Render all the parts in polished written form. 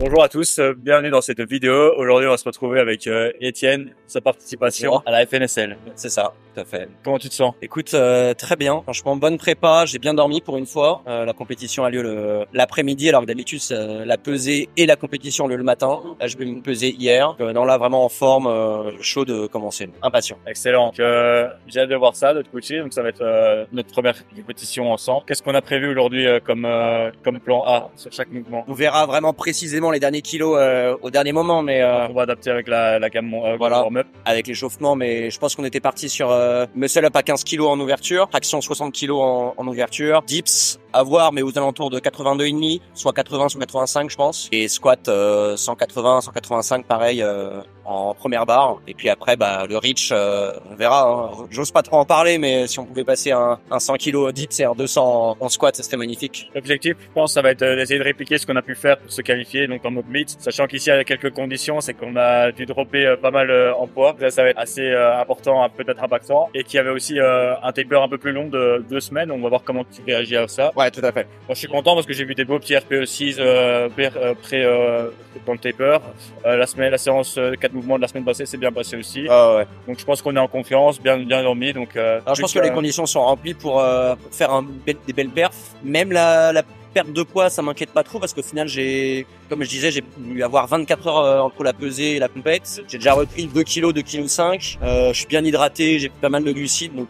Bonjour à tous, bienvenue dans cette vidéo. Aujourd'hui, on va se retrouver avec Étienne, sa participation à la FNSL. C'est ça, tout à fait. Comment tu te sens? Écoute, très bien. Franchement, bonne prépa. J'ai bien dormi pour une fois. La compétition a lieu l'après-midi, alors que d'habitude, la pesée et la compétition ont lieu le matin. Là, je vais me peser hier. Non, là, vraiment en forme, chaud de commencer. Impatient. Excellent. J'ai hâte de voir ça, de te coacher. Donc, ça va être notre première compétition ensemble. Qu'est-ce qu'on a prévu aujourd'hui comme plan A sur chaque mouvement? On verra vraiment précisément les derniers kilos au dernier moment, mais On va adapter avec la gamme voilà, warm-up. avec l'échauffement. Mais je pense qu'on était parti sur muscle up à 15 kilos en ouverture, traction 60 kilos en ouverture, dips à voir, mais aux alentours de 82,5, soit 80, soit 85, je pense, et squat 180, 185, pareil en première barre. Et puis après, le reach, on verra. Hein. J'ose pas trop en parler, mais si on pouvait passer un 100 kg dips et un 200 en squat, ça serait magnifique. L'objectif, je pense, ça va être d'essayer de répliquer ce qu'on a pu faire pour se qualifier, donc en mock meet. Sachant qu'ici, il y a quelques conditions, c'est qu'on a dû dropper pas mal en poids. Ça va être assez important, peut-être impactant. Et qu'il y avait aussi un taper un peu plus long de 2 semaines. On va voir comment tu réagis à ça. Ouais, tout à fait. Moi, je suis content parce que j'ai vu des beaux petits RPE6 près dans le taper. La séance 4 mouvements de la semaine passée s'est bien passée aussi. Ouais. Donc je pense qu'on est en confiance, bien dormi. Donc alors je pense que les conditions sont remplies pour faire des belles perfs. Même la perte de poids, ça m'inquiète pas trop parce qu'au final, comme je disais, j'ai pu avoir 24 heures entre la pesée et la compète. J'ai déjà repris 2 kg, 2 kg 5. Je suis bien hydraté, j'ai pas mal de glucides, donc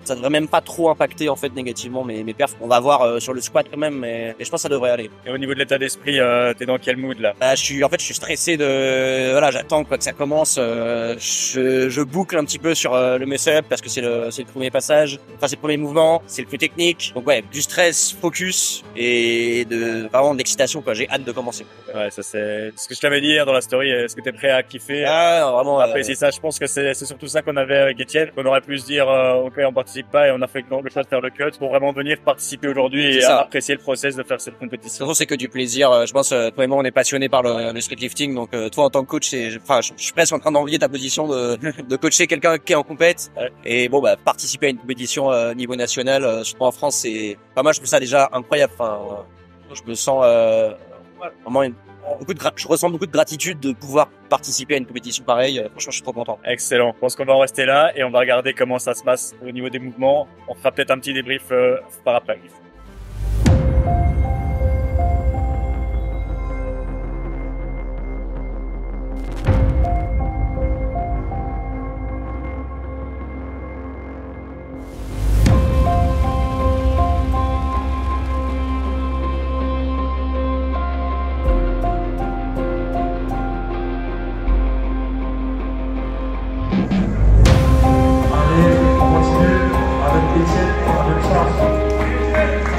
ça devrait même pas trop impacter en fait négativement mes perfs. On va voir sur le squat quand même, mais je pense que ça devrait aller. Et au niveau de l'état d'esprit, t'es dans quel mood là? Je suis stressé de j'attends que ça commence. Je boucle un petit peu sur le muscle-up parce que c'est le premier passage. Enfin, c'est le premier mouvement, c'est le plus technique. Donc ouais, du stress, focus et vraiment de l'excitation quoi. J'ai hâte de commencer. Ouais, ça c'est ce que je t'avais dit hier dans la story. Est-ce que t'es prêt à kiffer? Non, vraiment. Après, c'est ça. Je pense que c'est surtout ça qu'on avait avec Étienne. On aurait pu se dire, ok, on participe pas et on a fait le choix de faire le cut pour vraiment venir participer aujourd'hui et apprécier le process de faire cette compétition. De toute façon, c'est que du plaisir. Je pense, toi et moi, on est passionnés par le streetlifting. Donc, toi, en tant que coach, je suis presque en train d'envier ta position de coacher quelqu'un qui est en compète. Ouais. Et bon, participer à une compétition niveau national, surtout en France, c'est, moi, je trouve ça déjà incroyable. Enfin, je me sens vraiment je ressens beaucoup de gratitude de pouvoir participer à une compétition pareille. Franchement, je suis trop content. Excellent. Je pense qu'on va en rester là et on va regarder comment ça se passe au niveau des mouvements. On fera peut-être un petit débrief par après. Allez, on continue avec Étienne pour la même charge.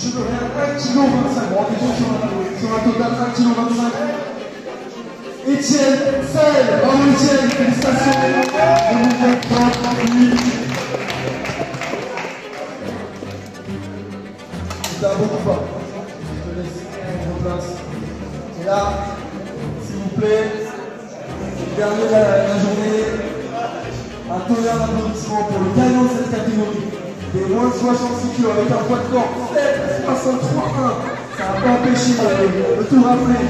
je veux rien, 1,25 kg. Bon, on est sur un total 1,25 kg. Étienne Fell, bravo Étienne, félicitations. 2023, c'est un bon combat. Je te laisse prendre place. Et là, s'il vous plaît, dernier de la journée, un tonnerre d'applaudissements pour le gagnant de cette catégorie. Des moins de 66 kg avec un poids de corps 63,1. Ça n'a pas empêché de tout rappeler.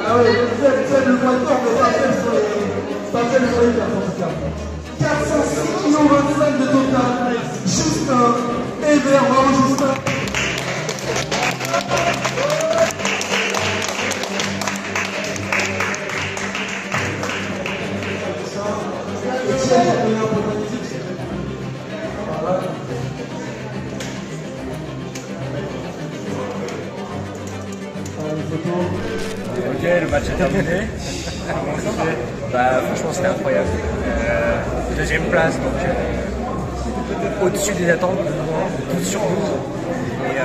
Ah oui, faites le poids de corps, mais pas fait sur les cartes en tout cas. 406,25 kg de total. Justin Hébert, bravo Justin. Ok, le match est terminé. Franchement, c'était incroyable. Deuxième place, donc au-dessus des attentes, 12 sur 12. Et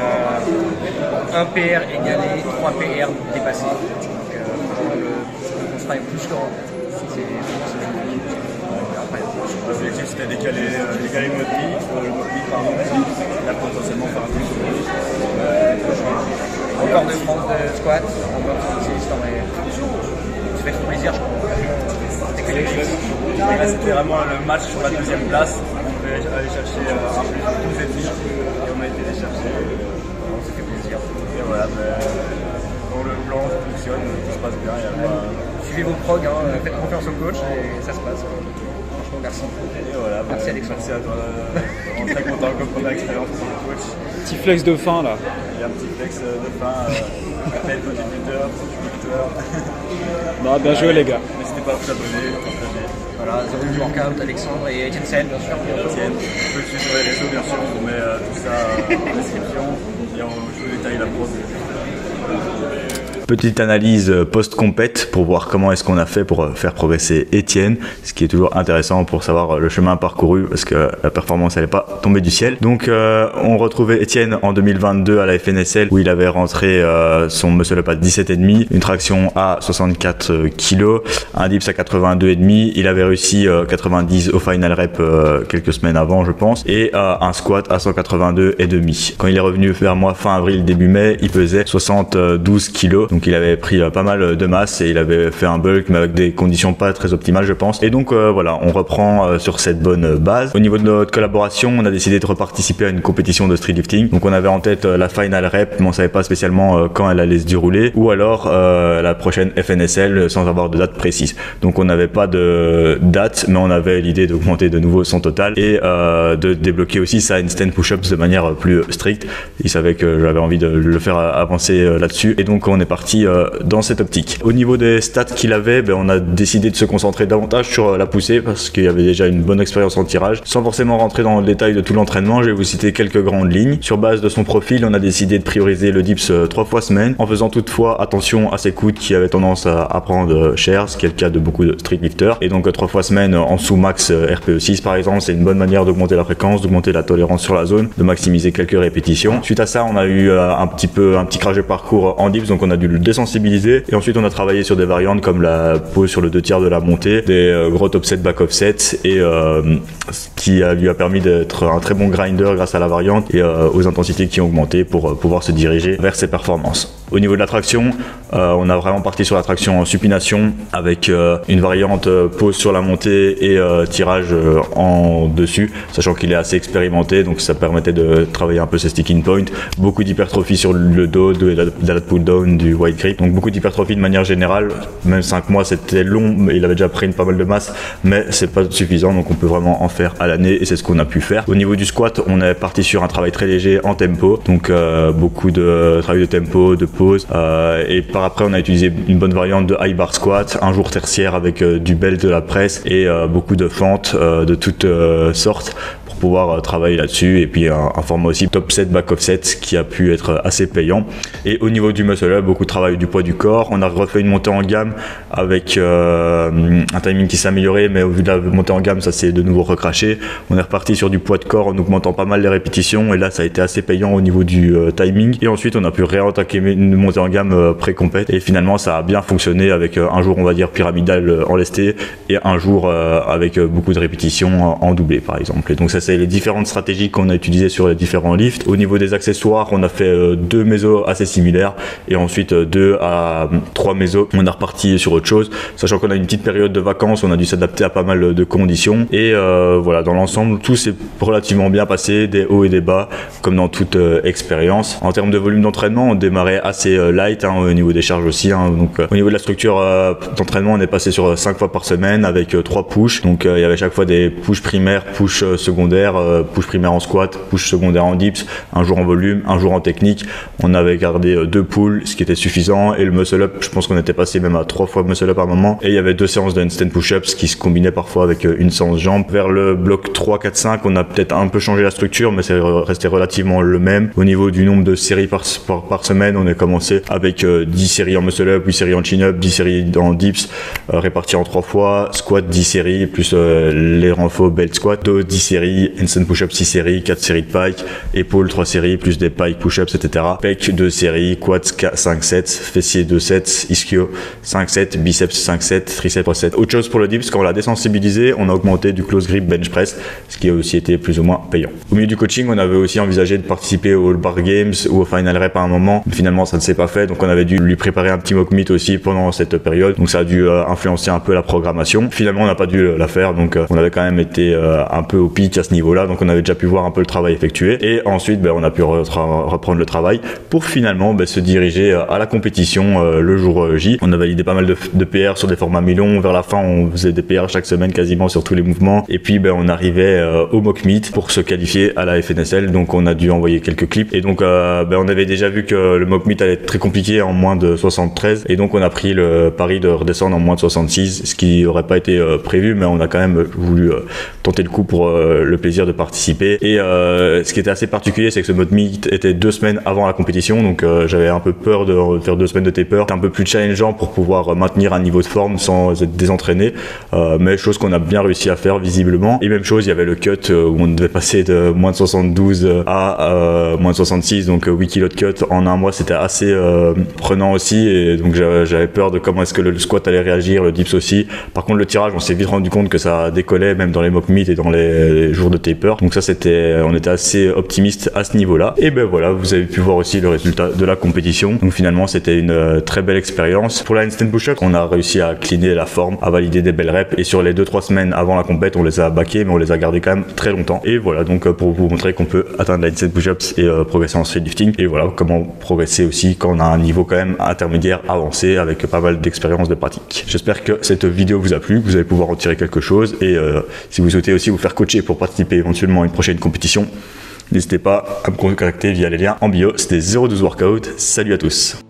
1 PR égalé, 3 PR dépassés. Donc, on sera plus que L'objectif c'était d'égaler le mode vie, là potentiellement faire un plus. Encore de France de squat, encore 36, non mais ça fait trop plaisir je crois. C'était vraiment le match sur la deuxième place, on devait aller chercher un plus 12,5 et on a été les chercher, ça fait plaisir. Et voilà, quand le plan fonctionne, tout se passe bien. Suivez vos prog, faites confiance au coach et ça se passe. Franchement merci. Et voilà, merci Alexandre. Merci à toi, vraiment très content comme première expérience pour le coach. Petit flex de fin là. Il y a un petit flex de fin, appel contributeur, producteur. Non, bien joué les gars. N'hésitez pas à vous abonner, partager. Voilà, Zero Workout, Alexandre et Etienne Sel, bien sûr. Etienne, on peut le suivre sur les réseaux, bien sûr, on met tout ça en description et je vous détaille la prod. Petite analyse post-compète pour voir comment est-ce qu'on a fait pour faire progresser Etienne, ce qui est toujours intéressant pour savoir le chemin parcouru parce que la performance elle n'est pas tombée du ciel. Donc on retrouvait Etienne en 2022 à la FNSL où il avait rentré son muscle up à 17,5, une traction à 64 kg, un dips à 82,5, il avait réussi 90 au final rep quelques semaines avant je pense et un squat à 182,5. Quand il est revenu vers moi fin avril début mai, il pesait 72 kg. Donc il avait pris pas mal de masse et il avait fait un bulk mais avec des conditions pas très optimales je pense. Et donc voilà, on reprend sur cette bonne base. Au niveau de notre collaboration, on a décidé de reparticiper à une compétition de street lifting. Donc on avait en tête la final rep mais on savait pas spécialement quand elle allait se dérouler ou alors la prochaine FNSL sans avoir de date précise. Donc on n'avait pas de date mais on avait l'idée d'augmenter de nouveau son total et de débloquer aussi sa handstand push-ups de manière plus stricte. Il savait que j'avais envie de le faire avancer là-dessus et donc on est parti dans cette optique. Au niveau des stats qu'il avait, on a décidé de se concentrer davantage sur la poussée parce qu'il y avait déjà une bonne expérience en tirage. Sans forcément rentrer dans le détail de tout l'entraînement, je vais vous citer quelques grandes lignes. Sur base de son profil, on a décidé de prioriser le dips 3 fois semaine en faisant toutefois attention à ses coudes qui avaient tendance à prendre cher, ce qui est le cas de beaucoup de street lifters. Et donc 3 fois semaine en sous-max RPE6 par exemple, c'est une bonne manière d'augmenter la fréquence, d'augmenter la tolérance sur la zone, de maximiser quelques répétitions. Suite à ça, on a eu un petit crash de parcours en dips, donc on a dû le désensibiliser et ensuite on a travaillé sur des variantes comme la pose sur le 2/3 de la montée, des gros top set back offset et ce qui lui a permis d'être un très bon grinder grâce à la variante et aux intensités qui ont augmenté pour pouvoir se diriger vers ses performances. Au niveau de la traction, on a vraiment parti sur la traction en supination avec une variante pose sur la montée et tirage en dessus, sachant qu'il est assez expérimenté, donc ça permettait de travailler un peu ses sticking points, beaucoup d'hypertrophie sur le dos, de la pull down, du wide grip, donc beaucoup d'hypertrophie de manière générale. Même 5 mois c'était long, mais il avait déjà pris pas mal de masse, mais c'est pas suffisant, donc on peut vraiment en faire à l'année et c'est ce qu'on a pu faire. Au niveau du squat, on est parti sur un travail très léger en tempo, donc beaucoup de travail de tempo, de pause et par après on a utilisé une bonne variante de high bar squat, un jour tertiaire avec du belt de la presse et beaucoup de fentes de toutes sortes pour pour pouvoir travailler là-dessus, et puis un format aussi top set, back offset qui a pu être assez payant. Et au niveau du muscle up, beaucoup de travail du poids du corps. On a refait une montée en gamme avec un timing qui s'est amélioré, mais au vu de la montée en gamme, ça s'est de nouveau recraché. On est reparti sur du poids de corps en augmentant pas mal les répétitions, et là ça a été assez payant au niveau du timing. Et ensuite on a pu réattaquer une montée en gamme pré-compète, et finalement ça a bien fonctionné avec un jour on va dire pyramidal en lesté et un jour avec beaucoup de répétitions en doublé par exemple. Et donc ça c'est les différentes stratégies qu'on a utilisées sur les différents lifts. Au niveau des accessoires, on a fait 2 mésos assez similaires, et ensuite 2 à 3 mésos on a reparti sur autre chose, sachant qu'on a une petite période de vacances, on a dû s'adapter à pas mal de conditions, et voilà, dans l'ensemble tout s'est relativement bien passé, des hauts et des bas comme dans toute expérience. En termes de volume d'entraînement, on démarrait assez light au niveau des charges aussi, donc au niveau de la structure d'entraînement, on est passé sur 5 fois par semaine avec 3 pushs, donc il y avait chaque fois des push primaires, push secondaires, push primaire en squat, push secondaire en dips, un jour en volume, un jour en technique. On avait gardé 2 pulls, ce qui était suffisant, et le muscle up, je pense qu'on était passé même à 3 fois muscle up à un moment, et il y avait 2 séances de handstand push-ups qui se combinaient parfois avec une séance jambes. Vers le bloc 3, 4, 5, on a peut-être un peu changé la structure, mais c'est resté relativement le même. Au niveau du nombre de séries par semaine, on a commencé avec 10 séries en muscle up, 8 séries en chin up, 10 séries en dips, réparties en 3 fois, squat 10 séries, plus les renforts belt squat, dos 10 séries, handstand push-up 6 séries, 4 séries de pike, épaules 3 séries, plus des pike push-ups, etc. Pec 2 séries, quads 5 sets, fessiers 2 sets, ischio 5 sets, biceps 5 sets, triceps 3 sets. Autre chose pour le dips, quand on l'a désensibilisé, on a augmenté du close grip bench press, ce qui a aussi été plus ou moins payant. Au milieu du coaching, on avait aussi envisagé de participer au All Bar Games ou au Final Rep à un moment, mais finalement ça ne s'est pas fait, donc on avait dû lui préparer un petit mock meet aussi pendant cette période, donc ça a dû influencer un peu la programmation. Finalement on n'a pas dû la faire, donc on avait quand même été un peu au pic à ce niveau-là, donc on avait déjà pu voir un peu le travail effectué, et ensuite on a pu reprendre le travail pour finalement se diriger à la compétition le jour J. On a validé pas mal de PR sur des formats mi-longs, vers la fin on faisait des PR chaque semaine quasiment sur tous les mouvements, et puis on arrivait au mock meet pour se qualifier à la FNSL, donc on a dû envoyer quelques clips, et donc on avait déjà vu que le mock meet allait être très compliqué en moins de 73, et donc on a pris le pari de redescendre en moins de 66, ce qui n'aurait pas été prévu, mais on a quand même voulu tenter le coup pour le plaisir de participer. Et ce qui était assez particulier, c'est que ce mock meet était 2 semaines avant la compétition, donc j'avais un peu peur de faire 2 semaines de taper. C'était un peu plus challengeant pour pouvoir maintenir un niveau de forme sans être désentraîné, mais chose qu'on a bien réussi à faire visiblement. Et même chose, il y avait le cut où on devait passer de moins de 72 à moins de 66, donc 8 kilos de cut en un mois, c'était assez prenant aussi, et donc j'avais peur de comment est-ce que le squat allait réagir, le dips aussi. Par contre le tirage, on s'est vite rendu compte que ça décollait même dans les mock meet et dans les jours de taper, donc ça on était assez optimiste à ce niveau là. Et voilà, vous avez pu voir aussi le résultat de la compétition, donc finalement c'était une très belle expérience. Pour la handstand push-up, on a réussi à cleaner la forme, à valider des belles reps, et sur les 2-3 semaines avant la compète on les a baqués, mais on les a gardés quand même très longtemps. Et voilà, donc pour vous montrer qu'on peut atteindre la handstand push-ups et progresser en lifting, et voilà comment progresser aussi quand on a un niveau quand même intermédiaire avancé avec pas mal d'expérience de pratique. J'espère que cette vidéo vous a plu, que vous allez pouvoir en tirer quelque chose, et si vous souhaitez aussi vous faire coacher pour participer éventuellement à une prochaine compétition, n'hésitez pas à me contacter via les liens en bio. C'était 012 Workout, salut à tous.